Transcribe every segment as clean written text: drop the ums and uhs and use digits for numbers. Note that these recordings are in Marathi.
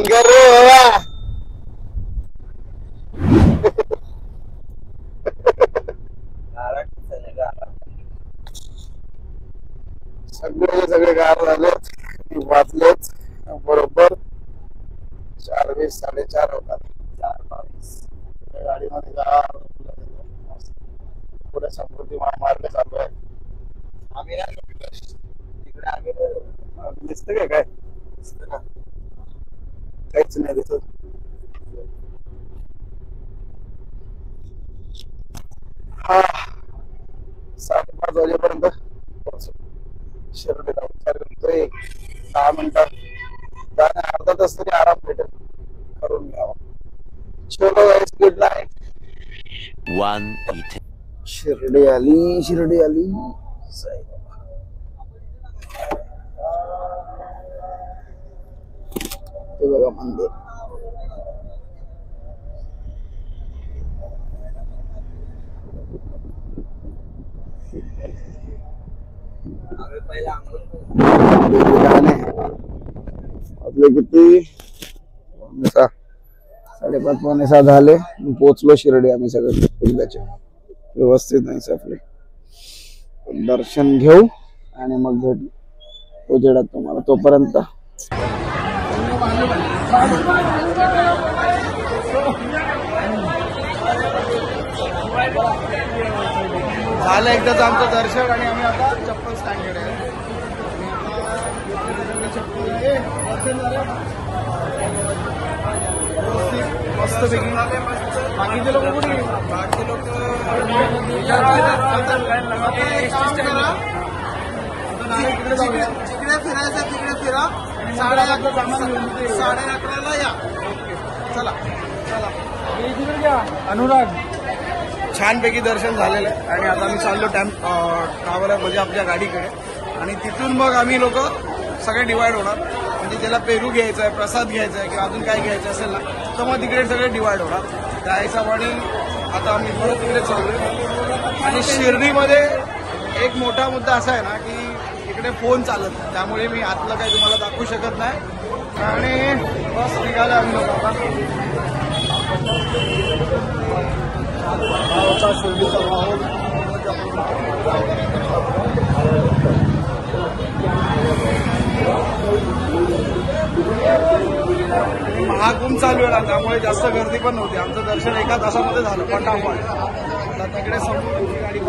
बंद कर रे बाबा. सगळे गार झालेत, वाजलेत बरोबर 4:20 4:30 होतात. 4:22 गाडीमध्ये गार पुढे समृद्धी महामार्ग चालू आहे. आम्ही तिकडे आम्ही दिसतं काय दिसतं का? काहीच नाही दिसत. हा 5:30 वाजेपर्यंत शिर्डीला विचार करतोय. 10 मिनिटात अर्धा तास तरी आराम भेटेल, करून घ्यावा. चलो गाइस, गुड नाईट. शिर्डी आली, शिर्डी आली. ते बघा मंदिर. आपले किती 5:45 झाले. पोहोचलो शिर्डी आम्ही सगळे एकदाचे. व्यवस्थित नाही आपले दर्शन घेऊ आणि मग भेटू उजेडात तुम्हाला. तोपर्यंत झालं एकदाच आमचं दर्शन आणि आम्ही आता चप्पल स्टँडकडे आहे. मस्त पैकी. बाकीचे लोक कुठे? बाकी लोक तिकडे फिरायचं, तिकडे फिरा. 11:30ला या. चला चला. अनुराग छानपैकी दर्शन झालेलं आहे आणि आता आम्ही चाललो टावर म्हणजे आपल्या गाडीकडे. आणि तिथून मग आम्ही लोक सगळे डिवाइड होणार. म्हणजे त्याला पेरू घ्यायचा आहे, प्रसाद घ्यायचा आहे किंवा अजून काय घ्यायचं असेल ना तर मग तिकडे सगळे डिवाइड होणार. त्या हिशोबाने आता आम्ही परत तिकडे चाललो. आणि शिर्डीमध्ये एक मोठा मुद्दा असा आहे ना की इकडे फोन चालत नाही, त्यामुळे मी आतलं काही तुम्हाला दाखवू शकत नाही. आणि बस निघालं आम्ही लोक आता. शिर्डीचा माहोल महाकुंभ चालू आहे ना, त्यामुळे जास्त गर्दी पण नव्हती. आमचं दर्शन 1 तासामध्ये झालं पटापट. आता तिकडे समोर गाडी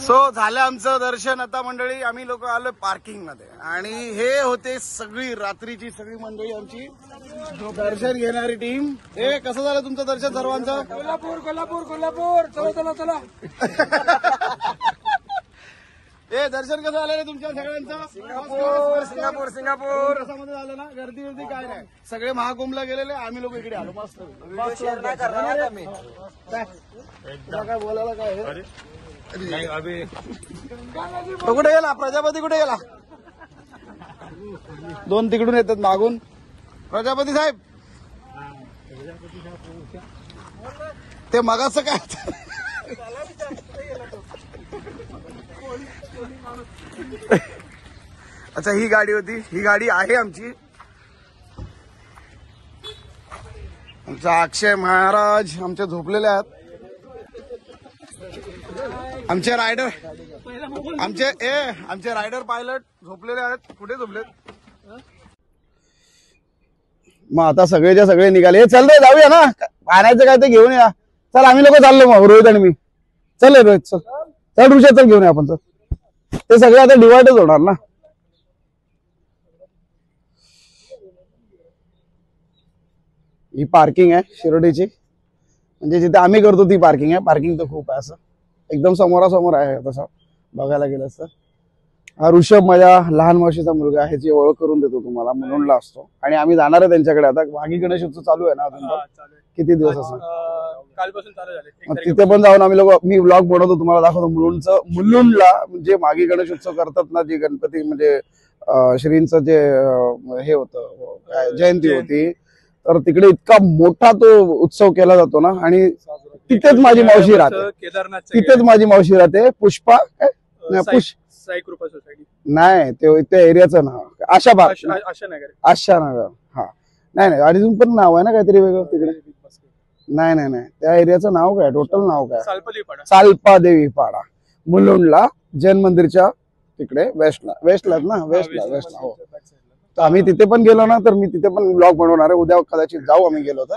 सो झालं आमचं दर्शन. आता मंडळी आम्ही लोक आलो पार्किंग मध्ये आणि हे होते सगळी रात्रीची सगळी मंडळी आमची दर्शन घेणारी टीम. हे कसं झालं तुमचं दर्शन सर्वांचं? कोल्हापूर कोल्हापूर कोल्हापूर. चला चला चला. हे दर्शन कसं झालं रे तुमच्या सगळ्यांचं? Singapore Singapore Singapore. कशामध्ये झालं ना? गर्दी वर्दी काय नाही, सगळे महाकुंभला गेलेले. आम्ही लोक इकडे आलो. मस्त काय बोलायला काय? तो कुठे गेला? प्रजापती कुठे गेला? 2 तिकडून येतात मागून. प्रजापती साहेब ते मगाचं काय? अच्छा ही गाडी होती. ही गाडी आहे आमची. आमचा अक्षय महाराज आमचे झोपलेले आहेत. आमचे रायडर आमचे रायडर पायलट झोपलेले आहेत. कुठे झोपलेत? मग आता सगळेच्या सगळे निघाले. चल रे जाऊया ना, पाण्याचं काय ते घेऊन या. चल आम्ही लोक चाललो मग, रोहित आणि मी. चल रोहित चल. चल ऋषा चल घेऊन या आपण. चल ते सगळे आता डिवाइडच होणार ना. ही पार्किंग आहे शिर्डीची, म्हणजे जिथे आम्ही करतो ती पार्किंग आहे. पार्किंग तर खूप आहे, असं एकदम समोरासमोर आहे तसं बघायला गेलं तर. हा ऋषभ माझ्या लहान मावशीचा मुलगा आहे, ह्याची ओळख करून देतो तुम्हाला. म्हणूनला असतो आणि आम्ही जाणार आहे त्यांच्याकडे. आता मागी गणेश उत्सव चालू आहे ना अजून पण. किती दिवस असं कालपासून चालू झाले. तिथे पण जाऊन आम्ही लोक, मी ब्लॉग बनवतो तुम्हाला दाखवतो. मुलुंडला म्हणजे मागी गणेश उत्सव करतात ना, जी गणपती म्हणजे श्रींचं जे हे होतं जयंती होती, तर तिकडे इतका मोठा तो उत्सव केला जातो ना, आणि तिथेच माझी मावशी राहते, केदारनाथ तिथेच माझी मावशी राहते. पुष्पा काय? नाही, साई कृपा सोसायटी नाही, ते त्या एरियाचं नाव आशाबाग, आशा नगर. आशानगर. हा, नाही अजून पण नाव आहे ना काहीतरी वेगळं तिकडे. नाही, त्या एरियाचं नाव काय, टोटल नाव काय? सालपादेवी पाडा, मुलुंडला जैन मंदिरच्या तिकडे वेस्टला वेस्टला हो. तर आम्ही तिथे पण गेलो ना, तर मी तिथे पण ब्लॉग बनवणार आहे. उद्या कदाचित जाऊ आम्ही गेलो तर.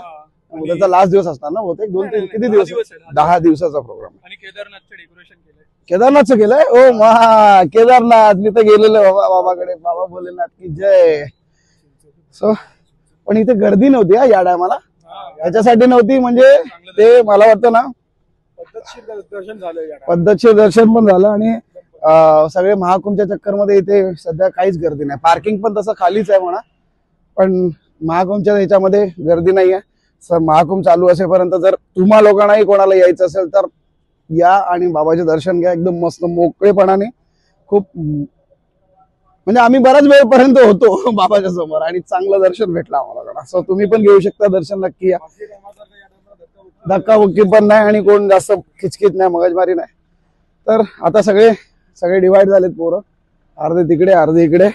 उद्याचा लास्ट दिवस असणार ना, होते 2-3 किती दिवस? 10 दिवसाचा प्रोग्राम. आणि केदारनाथचं डेकोरेशन केलंय. केदारनाथचं केलंय? ओ महा केदारनाथ, मी तर गेलेलो बाबाकडे. बाबा भोलेनाथ की जय. सो पण इथे गर्दी नव्हती या टायमाला, याच्यासाठी नव्हती म्हणजे ते मला वाटतं ना पद्धतशीर दर्शन पण झालं. आणि सगळे महाकुंभच्या चक्करमध्ये इथे सध्या काहीच गर्दी नाही. पार्किंग पण तसं खालीच आहे म्हणा, पण महाकुंभच्या ह्याच्यामध्ये गर्दी नाही आहे. महाकुंभ चालू असेपर्यंत जर तुम्हा लोकांनाही कोणाला यायचं असेल तर या आणि बाबाचे दर्शन घ्या एकदम मस्त मोकळेपणाने. खूप म्हणजे आम्ही बऱ्याच वेळपर्यंत होतो बाबाच्या समोर आणि चांगलं दर्शन भेटलं आम्हाला. असं तुम्ही पण घेऊ शकता दर्शन, नक्की या. धक्काबुक्की पण नाही आणि कोण जास्त खिचखिच नाही, मगजमारी नाही. तर आता सगळे डिवाइड झालेत पोरं, अर्धे तिकडे अर्धे इकडे.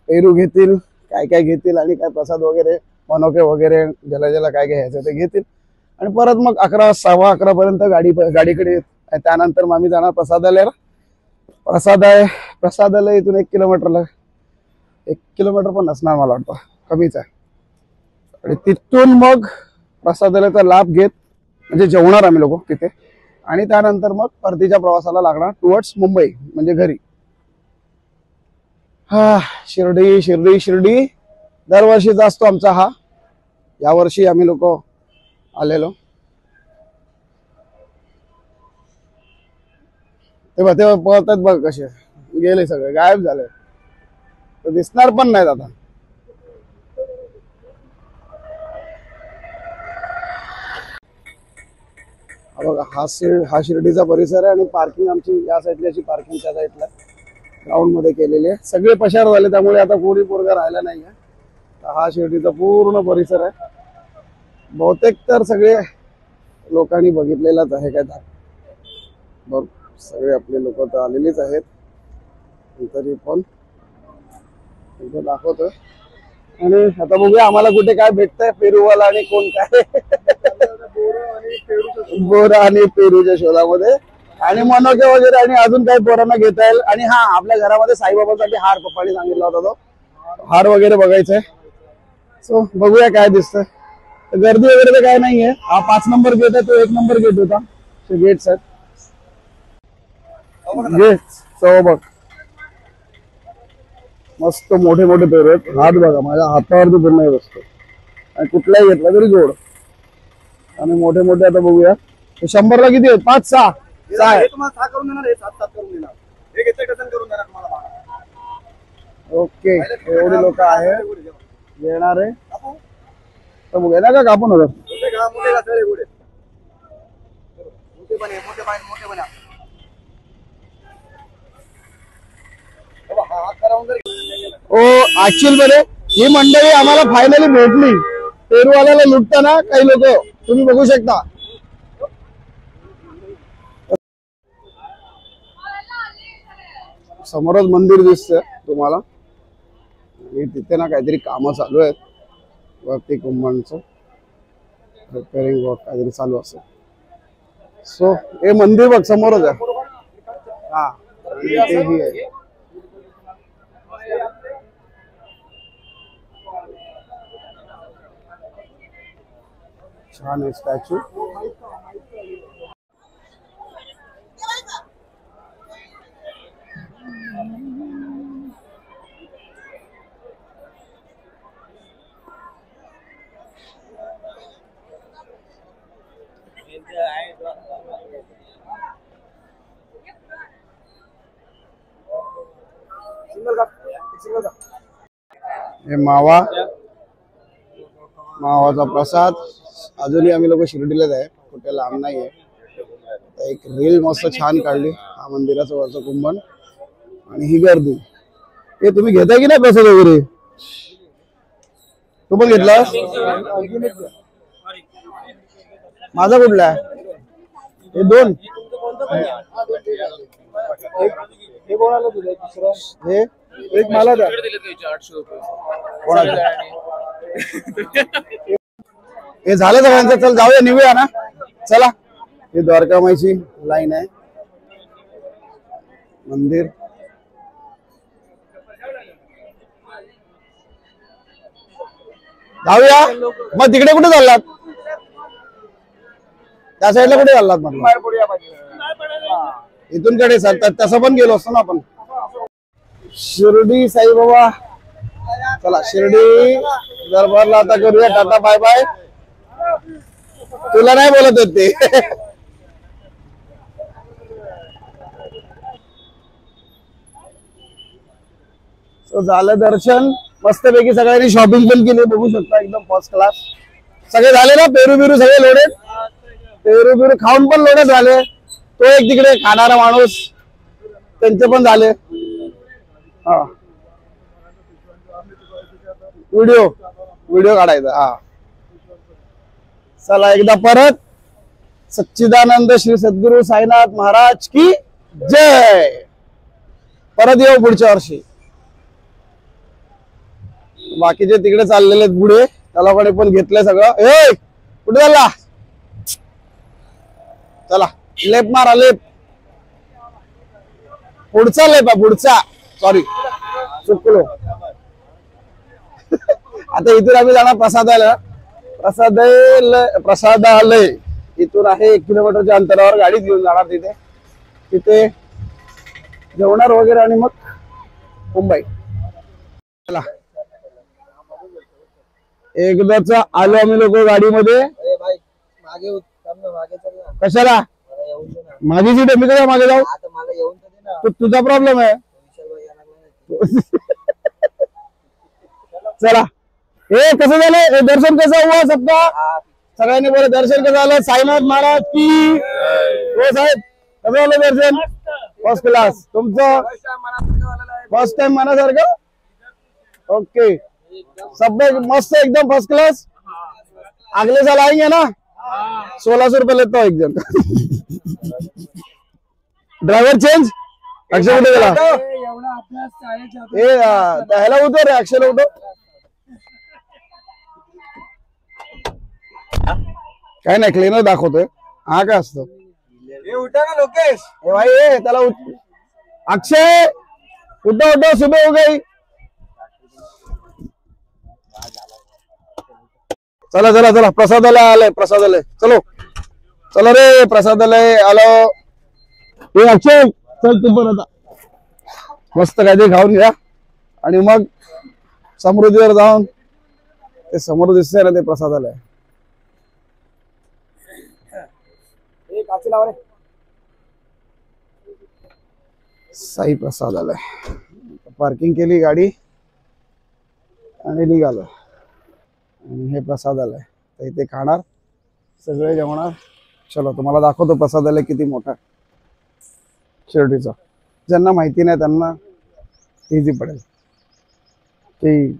पेरू घेतील, काय घेतील आणि काय प्रसाद वगैरे, मनोके वगैरे, ज्याला काय घ्यायचं ते घेतील. आणि परत मग 11, 11:15 पर्यंत गाडीकडे. त्यानंतर मग आम्ही जाणार प्रसादालयाला. प्रसादालय इथून 1 किलोमीटरला, 1 किलोमीटर पण नसणार मला वाटतं, कमीच आहे. आणि तिथून मग प्रसादालयाचा लाभ घेत म्हणजे जेवणार आम्ही लोक तिथे. आणि त्यानंतर मग परतीच्या प्रवासाला लागणार टुवर्ड्स मुंबई, म्हणजे घरी. शिर्डी दरवर्षीचा असतो आमचा हा. यावर्षी आम्ही लोक आलेलो. ते पळतात बघ कसे गेले, सगळे गायब झाले, तर दिसणार पण नाहीत आता. बघा हा शिर्डीचा परिसर आहे. आणि पार्किंग आमची या साईडला, अशी पार्किंग त्या साईडला ग्राउंड मध्ये केलेली आहे. सगळे पशार झाले त्यामुळे आता कोणी पोरगा राहिला नाहीये. हा शिर्डीचा पूर्ण परिसर आहे. बहुतेक तर सगळे लोकांनी बघितलेलाच आहे. काय बघ, सगळे आपले लोक तर आलेलेच आहेत, तरी पण दाखवतोय. आणि आता बघूया आम्हाला कुठे काय भेटतंय. पेरूवाला आणि कोण काय बोरा आणि पेरूच्या शोधामध्ये, आणि मनोके वगैरे, आणि अजून काही पोरांना घेता येईल. आणि हा, आपल्या घरामध्ये साईबाबांसाठी हार पप्पानी सांगितला होता, तो हार वगैरे बघायचंय. सो बघूया काय दिसतंय. गर्दी वगैरे तर काय नाहीये. हा 5 नंबर गेट आहे, तो 1 नंबर गेट होता. गेट्स आहेत, गेट्स बघ मस्त मोठे पेरू आहेत. हात बघा, माझ्या हातावरती पूर्ण बसतो. आणि कुठलाही घेतला तरी गोड. आणि मोठे आता बघूया 100ला किती आहेत? 5, 6 करून देणार, हे 7 करून देणार, हे घेतलं डझन करून देणार तुम्हाला. ओके, एवढे लोक आहेत येणारे. तर बघूया ना का कापून होतं. ऍक्च्युअल मध्ये ही मंडळी आम्हाला फायनली भेटली. पेरूवाल्याला लुटताना काही लोक तुम्ही बघू शकता. समोरच मंदिर दिसतंय तुम्हाला, आणि तिथे ना काहीतरी कामं चालू आहेत वरती. कुंभांचं रिपेअरिंग वर्क काहीतरी चालू असेल. सो हे मंदिर बघ समोरच आहे. हा, तेही आहे. छान आहे स्टॅच्यू. हे मावाचा प्रसाद. अजूनही आम्ही लोक शिर्डीलाच आहे, कुठे लांब नाहीये. एक रील मस्त छान काढली. हा मंदिराचं वरचं कुंभण आणि ही गर्दी. हे तुम्ही घेताय की नाही प्रसाद वगैरे? तू पण घेतलास? माझा कुठला आहे? हे दोन हे कोणाला दिलं दुसरं? हे एक मला द्या. कोणाचं? हे झालं सगळ्यांचं. चल जाऊया निघूया ना. चला. हे द्वारकामाईची लाईन आहे. मंदिर जाऊया. मग तिकडे कुठे चाललात? त्या साईडला कुठे चाललात? म्हटलं इथून कडे चालतात तसं पण गेलो असतो ना आपण. शिर्डी साईबाबा. चला शिर्डी दरबारला आता करूया टाटा बाय बाय. तुला नाही बोलत होते. झालं दर्शन मस्तपैकी. सगळ्यांनी शॉपिंग पण केली बघू शकता. एकदम फर्स्ट क्लास सगळे झाले ना. पेरू बिरू सगळे लोडेड. पेरू बिरू खाऊन पण लोडेड झाले. तो एक तिकडे खाणारा माणूस त्यांचे पण झाले. हा व्हिडिओ काढायचा. हा चला एकदा परत. सच्चिदानंद श्री सद्गुरु साईनाथ महाराज की जय. परत येऊ पुढच्या वर्षी. बाकीचे तिकडे चाललेले पुढे. त्याला पण घेतलंय सगळं. ए कुठे चालला? चला लेप मारा लेप. पुढचा लेप आहे पुढचा. सॉरी चुकलो. आता इथून आम्ही जाणार प्रसादालय. प्रसादालय इथून आहे 1 किलोमीटरच्या अंतरावर. गाडीच घेऊन जाणार तिथे. तिथे जेवणार वगैरे आणि मग मुंबई. चला एकदाच आलो आम्ही लोक गाडीमध्ये. कशाला? माझी सीट आहे. मी कशा मागे जाऊ? तुझा प्रॉब्लेम आहे. चला हे कसं झालं? दर्शन कसं हुआ सबका? सगळ्यांनी बोला दर्शन कसं झालं? साईनाथ महाराज की हो साहेब. कसं झालं दर्शन? First class. तुमचं फर्स्ट टाइम मनासारखं? ओके सब मस्त एकदम फर्स्ट क्लास. अगले साल आएंगे ना? 1600 रुपये लेता हूँ एक जन. Driver change. अक्षय कुठे गेला? ह्याला उतर रे. अक्षयला उठव. काय नाही क्लीनर दाखवतोय. हा काय असतो? उठा ना लोकेश. ए भाई त्याला अक्षय उठो उठो. सुबह हो गई. चला चला चला. प्रसादालय आलंय. प्रसादालय चलो. चला रे प्रसादालय आलो. हे अक्षय चल तू पण आता. मस्त काहीतरी खाऊन घ्या आणि मग समृद्धीवर जाऊन. ते समोर दिसतंय ना ते प्रसादालय. साई प्रसादालय. पार्किंग केली गाडी आणि निघालो. आणि हे प्रसादालय. तर इथे खाणार सगळे जेवणार. चलो तुम्हाला दाखवतो प्रसादालय किती मोठा शिर्डीचा. ज्यांना माहिती नाही त्यांना इझी पडेल की.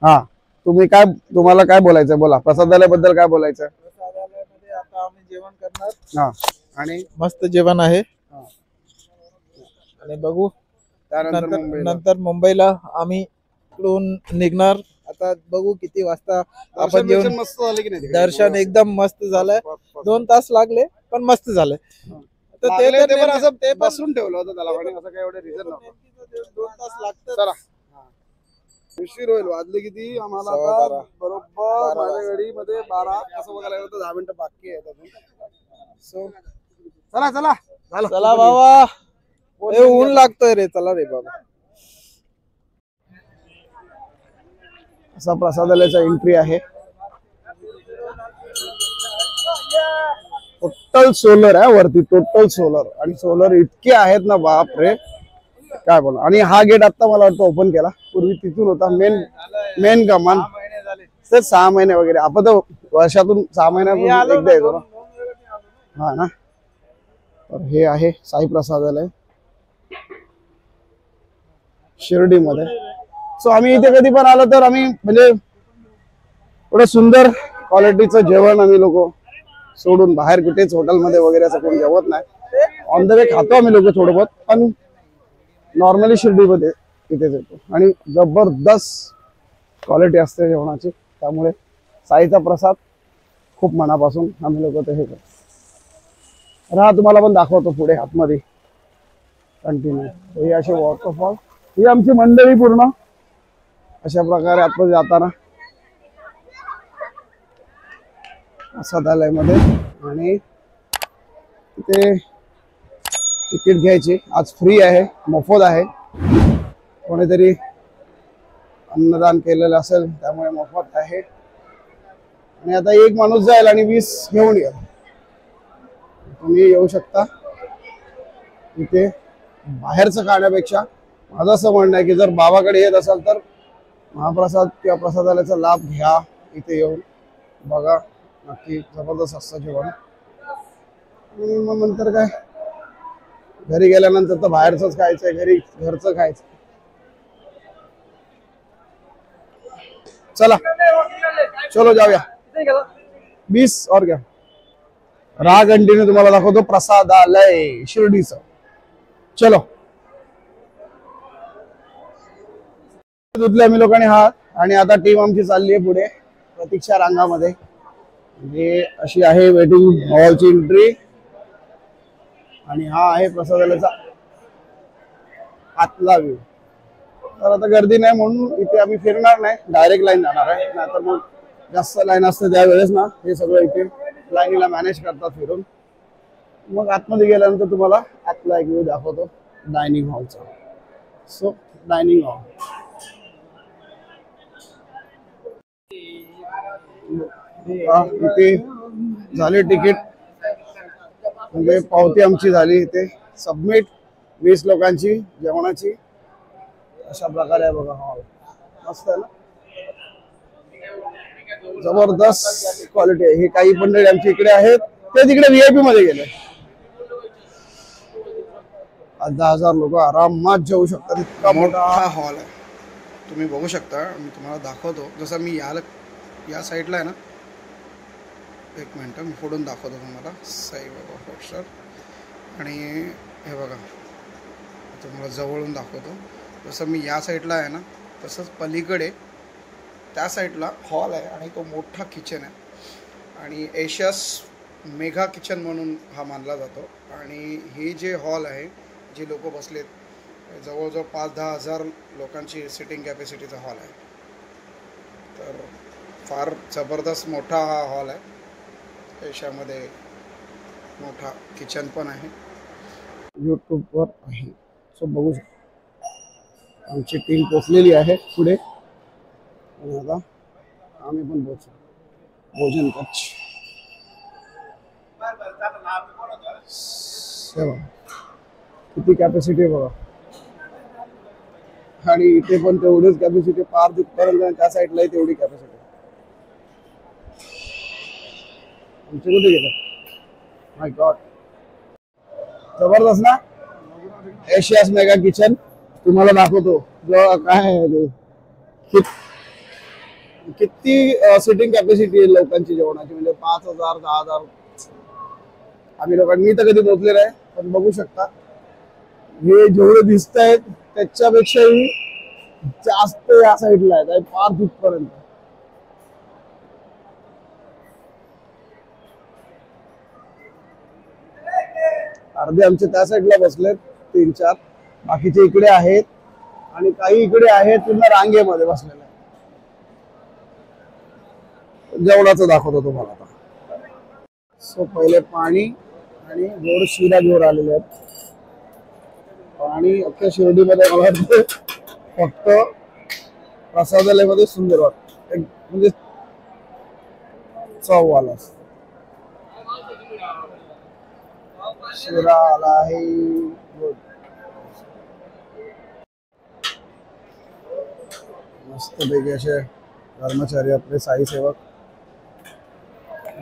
हा तुम्ही काय तुम्हाला काय बोलायचं बोला. प्रसादालय बद्दल काय बोलायचं? प्रसादालयामध्ये आता आम्ही जेवण करणार. हा आणि मस्त जेवण आहे. आणि बघू नंतर मुंबईला आम्ही इकडून निघणार. आता बघू किती वाजता आपण जेवण. मस्त झालं की नाही? दर्शन एकदम मस्त झालंय. 2 तास लागले पण मस्त झालंय. तर ते पण असं ते बसून ठेवलं होतं त्याला. असं काय एवढं रिझन नव्हतं. 2 तास लागतात. चला उशीर होईल. वाजले किती आम्हाला आता? बरोबर माझ्या गाडीमध्ये 12. असं बघायला गेलं तर 10 मिनिटं बाकी आहेत अजून. सो चला चला झालं. चला बाबा. ऊन लागतोय रे. चला रे बाबा. असा प्रसादालयाचा एंट्री आहे. टोटल सोलर आहे वरती. Total solar. आणि सोलर इतके आहेत ना बाप रे काय बोला. आणि हा गेट आता मला वाटतं ओपन केला. पूर्वी तिथून होता मेन कमान. 6 महिने वगैरे. आपण तर वर्षातून 6 महिन्यातून एकदा येतो ना. हा ना. तर हे आहे साई प्रसादालय शिर्डी मध्ये. सो आम्ही इथे कधी पण आलो तर आम्ही म्हणजे एवढं सुंदर क्वालिटीचं जेवण आम्ही लोक सोडून बाहेर कुठेच हॉटेलमध्ये वगैरे असं कोण जेवत नाही. ऑन द वे खातो आम्ही लोक थोडं बहुत, पण नॉर्मली शिर्डीमध्ये इथेच येतो आणि जबरदस्त क्वालिटी असते जेवणाची. त्यामुळे साईचा प्रसाद खूप मनापासून आम्ही लोक ते हे करतो. हा तुम्हाला पण दाखवतो पुढे आतमध्ये कंटिन्यू. हे असे वॉटरफॉल, ही आमची मंडळी पूर्ण अशा प्रकारे आतमध्ये जाताना प्रसादालयमध्ये. आणि तिथे तिकीट घ्यायची. आज फ्री आहे, मोफत आहे. कोणीतरी अन्नदान केलेलं असेल त्यामुळे मोफत आहे. आणि आता एक माणूस जाईल आणि 20 घेऊन येईल. तुम्ही येऊ शकता. इथे बाहेरचं खाण्यापेक्षा माझं असं म्हणणं आहे की जर बाबाकडे येत असाल तर महाप्रसाद किंवा प्रसादालयाचा लाभ घ्या. इथे येऊन बघा, नक्की जबरदस्त असतं जेवण. आणि मग नंतर काय, घरी गेल्यानंतर तर बाहेरच खायचंय, घरी घरचं खायचं. चला चलो जाऊया. 20 और क्या. राह कंटिन्यू तुम्हाला दाखवतो प्रसादालय शिर्डीचं. चलो. धुतले आम्ही लोकांनी हात आणि आता टीम आमची चालली आहे पुढे प्रतीक्षा रांगामध्ये. म्हणजे अशी आहे वेटिंग हॉलची एंट्री. आणि हा आहे प्रसादालयाचा आतला व्ह्यू. तर आता गर्दी नाही म्हणून इथे आम्ही फिरणार नाही, डायरेक्ट लाईन जाणार आहे. नाहीतर मग जास्त लाईन असते त्यावेळेस ना हे सगळं इथे लाईनीला मॅनेज करतात फिरून. मग आतमध्ये गेल्यानंतर तुम्हाला आतला एक व्ह्यू दाखवतो डायनिंग हॉलचा. सो डायनिंग हॉल इथे झाले तिकीट म्हणजे पावती आमची झाली इथे सबमिट 20 लोकांची जेवणाची. अशा प्रकारे आहे बघा हॉल. मस्त आहे ना, जबरदस्त क्वालिटी आहे. हे काही मंडळी आमची इकडे आहेत, ते तिकडे VIP मध्ये गेले. 10,000 लोक आरामात जेवू शकतात. इतका मोठा हॉल आहे. तुम्ही बघू शकता. मी तुम्हाला दाखवतो. जसं मी या साईडला आहे ना, एक मिनटं मी फोडून दाखवतो तुम्हाला. साईबाबा हॉटस्टार. आणि हे बघा तुम्हाला जवळून दाखवतो. जसं मी या साईडला आहे ना, तसंच पलीकडे त्या साईडला हॉल आहे आणि तो मोठा किचन आहे. आणि एशियास मेगा किचन म्हणून हा मानला जातो. आणि हे जे हॉल आहे, जे लोक बसलेत, जवळजवळ 5-10 हजार लोकांची सिटिंग कॅपॅसिटीचा हॉल आहे. तर फार जबरदस्त मोठा हा हॉल आहे. एशियामध्ये मोठा किचन पण आहे. यूट्यूबवर आहे. सो बघू शकतो. आमची टीम पोचलेली आहे पुढे. आणि आता आम्ही पण पोचलो. भोजन कक्ष किती कॅपॅसिटी आहे बघा. आणि इथे पण तेवढीच कॅपॅसिटी पार तिथपर्यंत. त्या साईडलाही तेवढी कॅपॅसिटी. आमचे कुठे गेलं. माय गॉड, जबरदस्त ना. एशियास मेगा किचन तुम्हाला दाखवतो. काय आहे किती सिटिंग कॅपॅसिटी आहे लोकांची जेवणाची. म्हणजे 5,000 10,000. आम्ही लोकांनी, मी तर कधी पोहोचले नाही, पण बघू शकता हे जेवढे दिसत आहेत त्याच्यापेक्षाही जास्त या साईडला आहेत. फार तिथपर्यंत. अर्धे आमचे त्या साईडला बसलेत 3-4. बाकीचे इकडे आहेत आणि काही इकडे आहेत पूर्ण रांगेमध्ये बसलेले. जेवणाचं दाखवतो तुम्हाला आता. सो पहिले पाणी आणि गोड शिरा घेऊन आलेले आहेत. पाणी अख्ख्या शिर्डीमध्ये मला वाटतं फक्त प्रसादालयमध्ये सुंदर वाटत. म्हणजे चववाला शिरा आला आहे. मस्तपैकी असे कर्मचारी आपले साई सेवक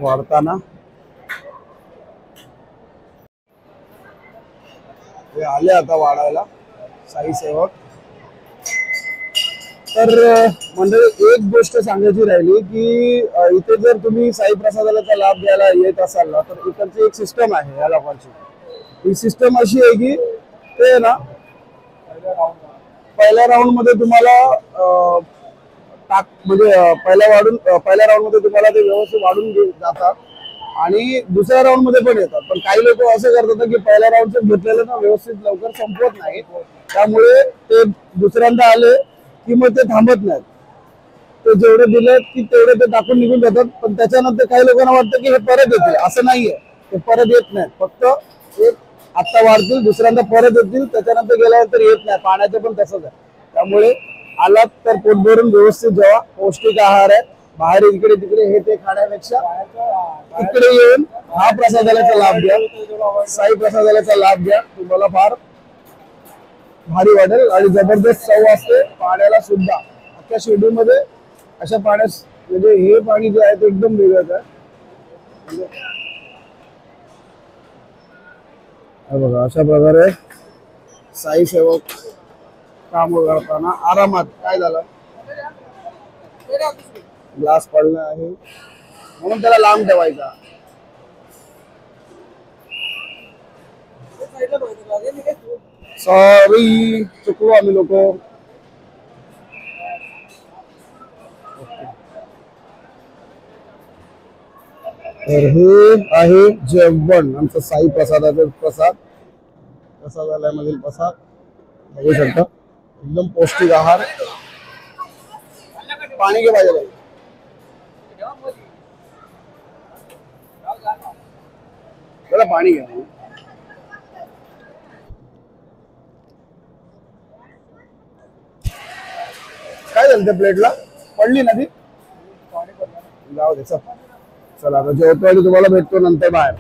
वाढताना ते आले आता वाढायला साई सेवक. तर मंडळी एक गोष्ट सांगायची राहिली की इथे जर तुम्ही साई प्रसादाचा लाभ घ्यायला येत असाल ना तर इकडची एक सिस्टम आहे या लोकांची. ही सिस्टम अशी आहे की ते ना पहिल्या राऊंड मध्ये तुम्हाला म्हणजे पहिल्या राऊंड मध्ये तुम्हाला ते व्यवस्थित वाढून जातात आणि दुसऱ्या राऊंड मध्ये पण येतात. पण काही लोक असं करतात की पहिल्या राऊंडचं घेतलेलं ना व्यवस्थित लवकर संपवत नाही, त्यामुळे ते दुसऱ्यांदा आले की मग ते थांबत नाहीत. ते जेवढे दिले की तेवढे ते टाकून निघून जातात. पण त्याच्यानंतर काही लोकांना वाटतं की हे परत येतील, असं नाहीये. ते परत येत नाहीत, फक्त एक आता वाढतील, दुसऱ्यांदा परत येतील, त्याच्यानंतर गेल्यानंतर येत नाही. पाण्याचं पण तसंच आहे. त्यामुळे आलात तर पोट भरून व्यवस्थित जेवा, पौष्टिक आहार आहे. बाहेर इकडे तिकडे हे ते खाण्यापेक्षा इकडे येऊन हा प्रसादाचा लाभ घ्या, साई प्रसादाचा लाभ घ्या. तुम्हाला फार भारी वाटेल आणि जबरदस्त चव असते पाण्याला सुद्धा. अख्ख्या शिर्डीमध्ये अशा पाण्यास म्हणजे हे पाणी जे आहे ते एकदम वेगळंच आहे. बघा अशा प्रकारे साई सेवक काम करताना आरामात. काय झालं, ग्लास पडला आहे म्हणून त्याला लांब ठेवायचा. सॉरी, चुकलो आम्ही लोक. तर हे आहे जेवण आमचं साई प्रसादाचं. प्रसादालयामधील प्रसाद बघू शकता, एकदम पौष्टिक आहार. पाणी घे पाहिजे, जरा पाणी घ्या. काय झालं त्या प्लेटला, पडली ना ती, जाऊ दे. चला आता जेवतो आणि तुम्हाला भेटतो नंतर बाहेर.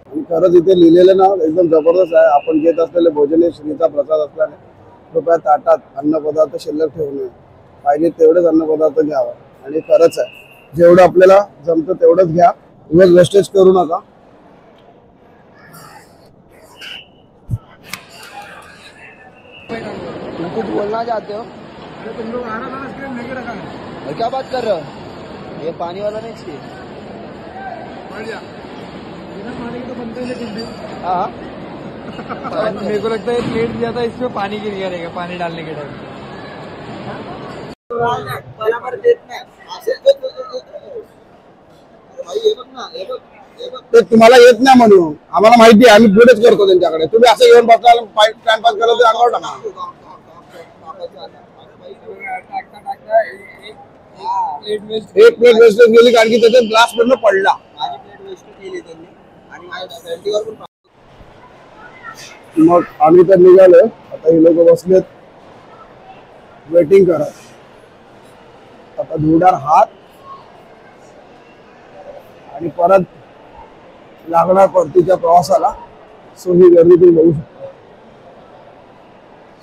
आणि खरंच इथे लिहिलेलं ना एकदम जबरदस्त आहे. आपण घेत असलेले भोजन हे श्रीचा प्रसाद असल्याने कृपया ताटात अन्नपदार्थ शिल्लक ठेवू नये. पाहिजे तेवढेच अन्नपदार्थ घ्यावा. आणि खरंच आहे, जेवढं आपल्याला जमतं तेवढंच घ्या, उगाच वेस्टेज करू नका. कुछ बोलना चाहते हो? तुम लोग आना था, स्क्रीन लेके रखा है. और क्या बात कर रहे हो? ये पानी वाला नहीं चाहिए. बिना पानी के तो बनते ही नहीं. हाँ, मेरे को लगता है प्लेट दिया था, इसमें पानी गिर गया रहेगा पानी डालने के टाइम. बराबर देत नाही. ते तुम्हाला येत नाही म्हणून आम्हाला माहिती आहे, आम्ही पुढेच करतो त्यांच्याकडे. तुम्ही असं येऊन बसला टाइमपास करत ते अंगावर टाका. एक प्लेट वेस्टेज गेली कारण की त्याच्यात ग्लास पूर्ण पडला. मग आम्ही तर निघालोय. आता हे लोक बसलेत वेटिंग करत. आता धुणार हात आणि परत लागणार परतीच्या प्रवासाला. सो ही गर्दी तुम्ही बघू शकता.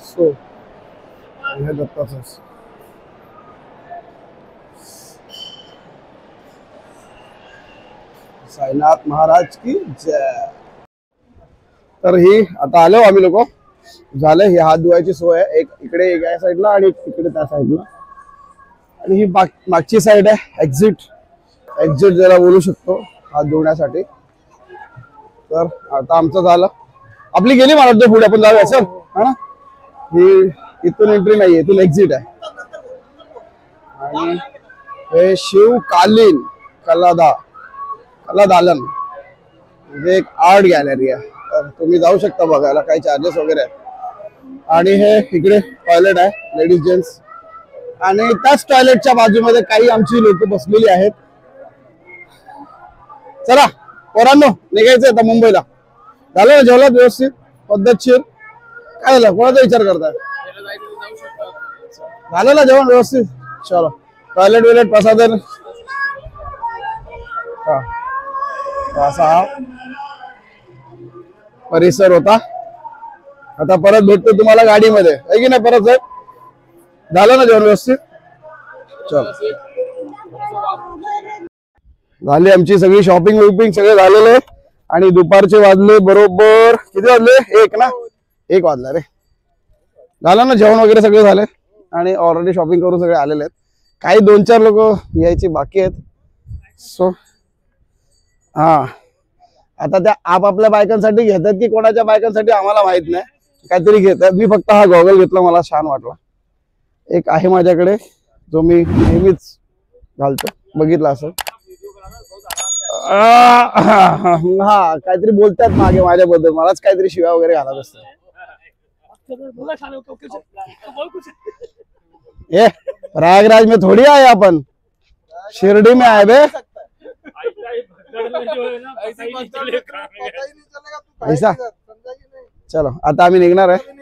सो हे दत्ताचं साईनाथ महाराज की जय. तर ही आता आलो आम्ही लोक. झालं, ही हात धुवायची सोय आहे. एक इकडे एक या साईडला आणि एक तिकडे त्या साईडला. आणि ही मागची साईड आहे एक्झिट ज्याला बोलू शकतो हात धुण्यासाठी. तर आता आमचं झालं. आपली गेली मला वाटतं पुढे आपण जाऊया सर, हा ना. ही इथून एंट्री नाहीये, इथून एक्झिट आहे. आणि हे शिवकालीन कलादालन म्हणजे एक आर्ट गॅलरी आहे. तर तुम्ही जाऊ शकता बघायला, काही चार्जेस वगैरे आहेत. आणि हे इकडे टॉयलेट आहे लेडीज जेंट्स. आणि त्याच टॉयलेटच्या बाजूमध्ये काही आमची लोक बसलेली आहेत. चला पोरांनो, निघायचंय आता मुंबईला. झालं ना जेवलात व्यवस्थित पद्धतशीर? काय झालं, कोणाचा विचार करताय? झालं ना जेवण व्यवस्थित? चलो, टॉयलेट विलेट प्रसादन. असा हा परिसर होता. आता परत भेटतो तुम्हाला गाडीमध्ये, आहे की नाही परत साहेब? झालं ना जेवण व्यवस्थित? चल, झाली आमची सगळी शॉपिंग विपिंग सगळे झालेले. आणि दुपारचे वाजले बरोबर किती वाजले? 1 ना, 1 वाजला रे. झालं ना जेवण वगैरे सगळे झाले. आणि ऑलरेडी शॉपिंग करून सगळे आलेले आहेत. काही 2-4 लोक यायची बाकी आहेत. सो हा, आता त्या आपापल्या बायकांसाठी घेतात की कोणाच्या बायकांसाठी आम्हाला माहित नाही, काहीतरी घेतात. मी फक्त हा गॉगल घेतला, मला छान वाटला. एक आहे माझ्याकडे जो मी नेहमीच घालतो, बघितला असं. हा, काहीतरी बोलतात मागे माझ्याबद्दल, मलाच काहीतरी शिव्या वगैरे घालत असतात. ए, प्रयागराज में थोड़ी आए अपन, शिरडी में आए बे. ऐसा चलो, आता आम्ही निघणार आहे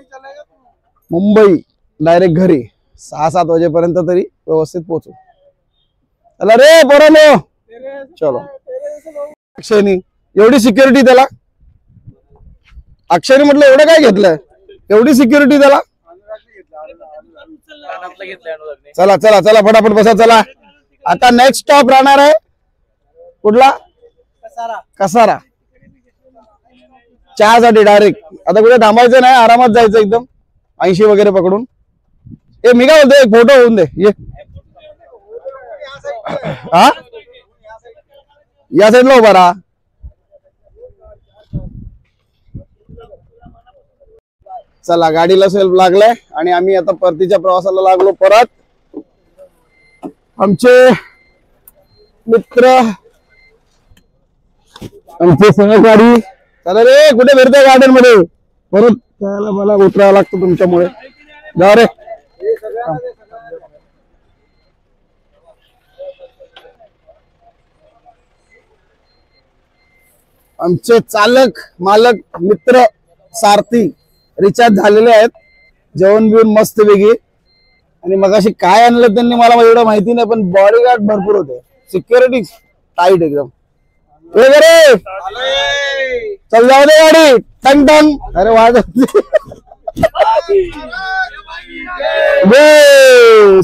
मुंबई डायरेक्ट घरी. 6-7 वाजेपर्यंत तरी व्यवस्थित पोहोचू. चला रे पोरांनो, चलो. अक्षयनी एवढी सिक्युरिटी त्याला, अक्षयनी म्हटलं एवढं काय घेतलंय, एवढी सिक्युरिटी त्याला. चला चला चला, फटाफट बसा. चला, आता नेक्स्ट स्टॉप राहणार आहे कुठला, कसारा. चहासाठी डायरेक्ट. आता कुठे थांबायचं नाही, आरामात जायचं एकदम 80 वगैरे पकडून. ए मी काय बोलतो, एक फोटो होऊन दे. ये हा, या साईडला उभा राहा. चला, गाडीला सेल्फ लागलाय आणि आम्ही आता परतीच्या प्रवासाला लागलो. परत आमचे मित्र, आमचे सहकारी. चला रे, कुठे फिरतोय गार्डन मध्ये, परत त्याला मला उतरावं लागतं तुमच्यामुळे. जा रे. आमचे चालक, मालक, मित्र, सारथी रिचार्ज झालेले आहेत. जेवण बिवून मस्त वेगळी. आणि मगाशी काय आणलं त्यांनी मला एवढं माहिती नाही, पण बॉडीगार्ड भरपूर होते, सिक्युरिटी टाईट एकदम. रे चल, जाऊ दे गाडी. टंग टंग. अरे वाजत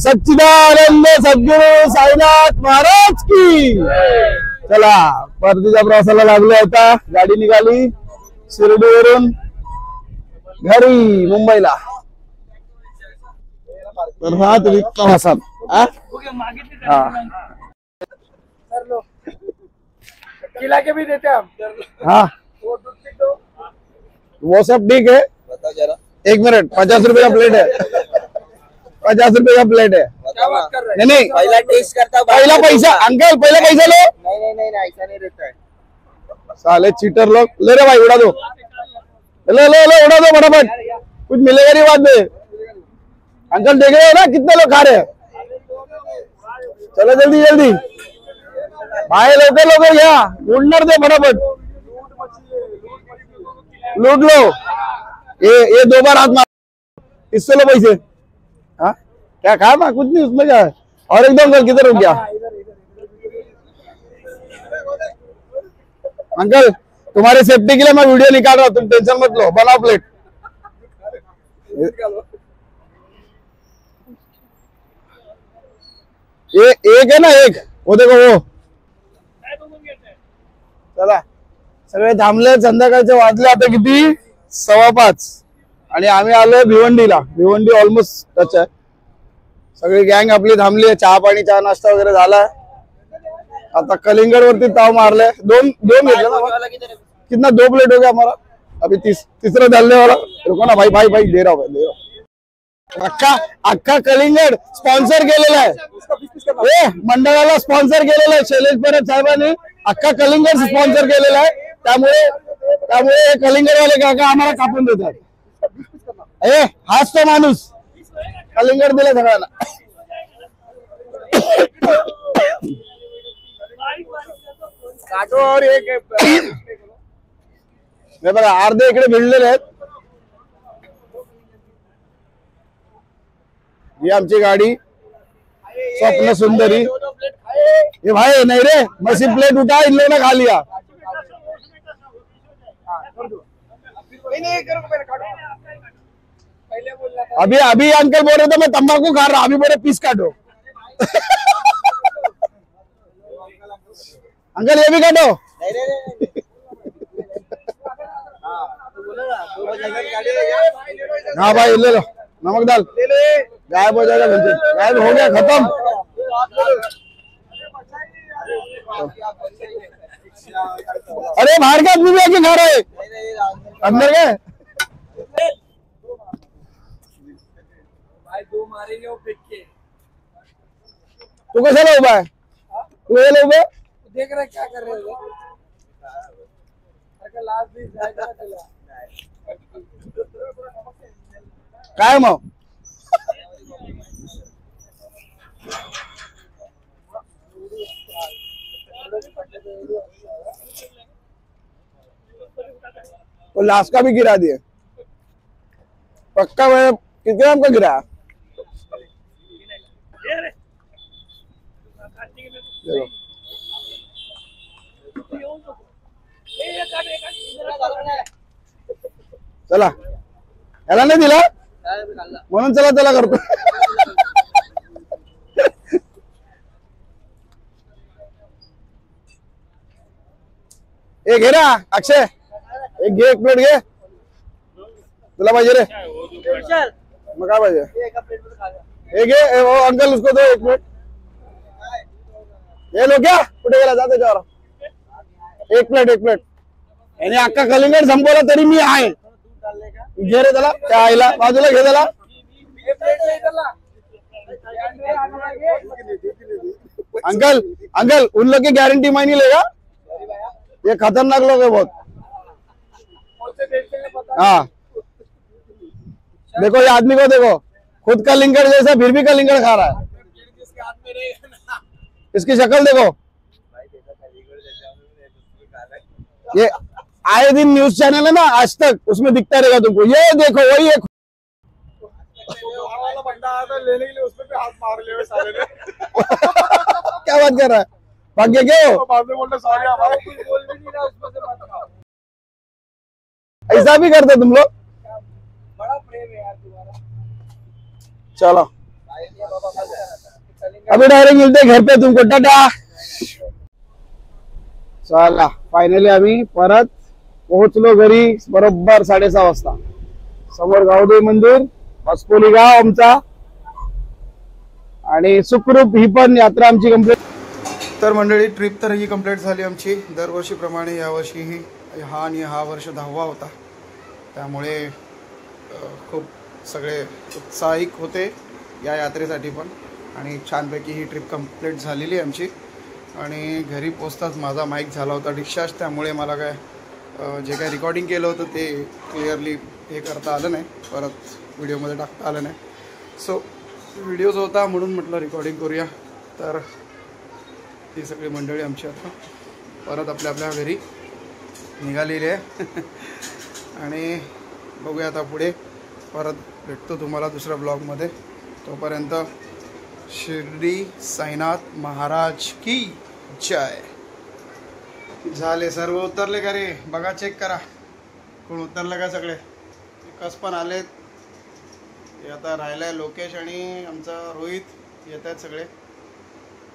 सच्चिदानंद सद्गुरु साईनाथ महाराज की. चला, परतीच्या प्रवासाला लागलो. आता गाडी निघाली शिर्डीवरून घरी मुंबईला. तर हा तुम्ही प्रवासात खिला के भी देते हम. हाँ, वो सब ठीक है. एक मिनट, 50 रुपए का प्लेट है. 50 रुपए का प्लेट है. क्या बात कर रहे हैं? नहीं पहला टेस्ट करता हूँ. पहला पैसा अंकल, पहला पैसा लो. नहीं ऐसा नहीं रहता है. साले चीटर लोग. ले रे भाई, उड़ा दो. ले ले ले, उड़ा दो फटाफट. कुछ मिलेगा नहीं बाद में. अंकल देख रहे हो ना कितने लोग खा रहे हैं. चलो जल्दी जल्दी, भाई लवकर लवकर घ्या. उडणार दे फटाफट. लूट लो. ये 2 बार हाथ मार, इससे लो पैसे. हाँ, क्या खा ना, कुछ नहीं उसमें क्या है. और एकदम कर, किधर रुक गया अंकल. तुम्हारी सेफ्टी के लिए मैं वीडियो निकाल रहा हूँ, तुम टेंशन मत लो. बनाओ प्लेट. ये एक है ना, एक वो देखो वो. चला, सगळे थांबले. संध्याकाळचे वाजले आता किती, 5:15. आणि आम्ही आलोय भिवंडीला. भिवंडी ऑलमोस्ट टच आहे. सगळी गँग आपली थांबली आहे. चहा पाणी, चहा नाश्ता वगैरे झालाय. आता कलिंगड वरती ताव मारले. दोन घेतले ना. कितना 2 प्लेट हो गया हमारा. अभी तीसरा डालने वाला. रुको ना भाई भाई भाई, दे रहा हूँ. अख्खा कलिंगड स्पॉन्सर केलेला आहे. मंडळाला स्पॉन्सर केलेला आहे. शैलेश परब साहेबांनी अख्खा कलिंगड स्पॉन्सर केलेला आहे. त्यामुळे कलिंगडवाले काका आम्हाला कापून देतात. हाच तो माणूस कलिंगड दिले सगळ्यांना. काटो और एक हे बघा, अर्धे इकडे भिडलेले आहेत. ही आमची गाडी स्वप्न सुंदरी. ये भाई नहीं रे, मसी प्लेट उठा, इन लोगों ने खा लिया. अभी अंकल बोल रहे थे मैं तंबाकू खा रहा, अभी बोले पीस काटो. अंकल ये भी काटो. हाँ भाई ले लो, नमक डाल. गायब हो जाएगा घंटे, गायब हो गया, खत्म। अरे बाहर के आदमी भी आके खा रहे अंदर गए। भाई दो मारेंगे वो फेंक के। तू कशाला उभा आहे, तू कशाला उभा आहे? देख रहे क्या कर रहे हो? लास्ट दिन जाएगा तुला। काय मग वो लास्ट का भी गिरा दिए पक्का। मैं कितने ग्राम का गिरा? देखो चला, याला नाही दिला म्हणून चला त्याला करतो। एक घे ना अक्षय, एक घे, एक प्लेट घे, तुला पाहिजे रे मग काय पाहिजे? एक घे, वो अंकल उसको दो एक प्लेट। ये लो क्या कुठे गेला, जा त्याच्यावर एक प्लेट, एक प्लेट। याने अख्खा कलिंगड संपवला तरी मी आहे। घे रे त्याला, त्या आईला बाजूला घे त्याला। अंकल अंकल उन लोग की गारंटी मैं नहीं लेगा, ये खतरनाक लोग है बहुत। हाँ देखो ये आदमी को देखो, खुद का लिंगड़ जैसा फिर भी का लिंगड़ खा रहा है। इसकी शक्ल देखो, ये आए दिन न्यूज चैनल है ना आज तक, उसमें दिखता रहेगा तुमको। ये देखो वही एक बंदा आया था लेने के लिए, उसमें भी हाथ मार लिया साले ने। क्या बात कर रहा है, भाग्य क्या हो? बाद में बोलते सॉरी हमारा बोल भी नहीं रहा उसमें से मत खाओ। ऐसा भी करते तुम लोग? बड़ा प्रेम है यार तुम्हारा। चलो अभी डायरेक्ट मिलते घर पे तुमको, टाटा। चला फायनली आम्ही परत पोहोचलो घरी बरोबर 6:30 वाजता। समोर गावदेवी मंदिर, हसपोली गाव आमचा, आणि सुखरूप ही पण यात्रा आमची कंप्लीट। तर मंडळी ट्रिप तर ही कंप्लीट झाली आमची दरवर्षीप्रमाणे। यावर्षीही हा वर्ष 10वा होता, त्यामुळे खूप सगळे उत्साहिक होते या यात्रेसाठी पण। आणि छानपैकी ही ट्रिप कंप्लीट झालेली आहे आमची। आणि घरी पोचताच माझा माईक झाला होता डिस्चार्ज, त्यामुळे मला काय जे काही रेकॉर्डिंग केलं होतं ते क्लिअरली हे करता आलं नाही, परत व्हिडिओमध्ये टाकता आलं नाही। सो व्हिडिओज होता म्हणून म्हटलं रेकॉर्डिंग करूया। तर ही सगळी मंडळी आमची आता परत आपल्या आपल्या घरी निघालेली आहे। आणि बघूया आता पुढे, परत भेटतो तुम्हाला दुसऱ्या ब्लॉगमध्ये। तोपर्यंत शिर्डी साईनाथ महाराज की जय। झाले सर्व उतरले का रे? बघा चेक करा कोण उतरलं का, सगळे विकास पण आलेत। हे आता राहिलाय लोकेश आणि आमचा रोहित येत आहेत सगळे।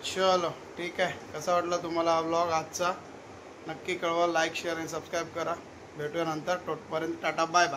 चलो ठीक आहे, कसा वाटला तुम्हाला हा ब्लॉग आजचा नक्की कळवा, लाईक शेअर आणि सबस्क्राईब करा। भेटूया नंतर, तोपर्यंत टाटा बाय बाय।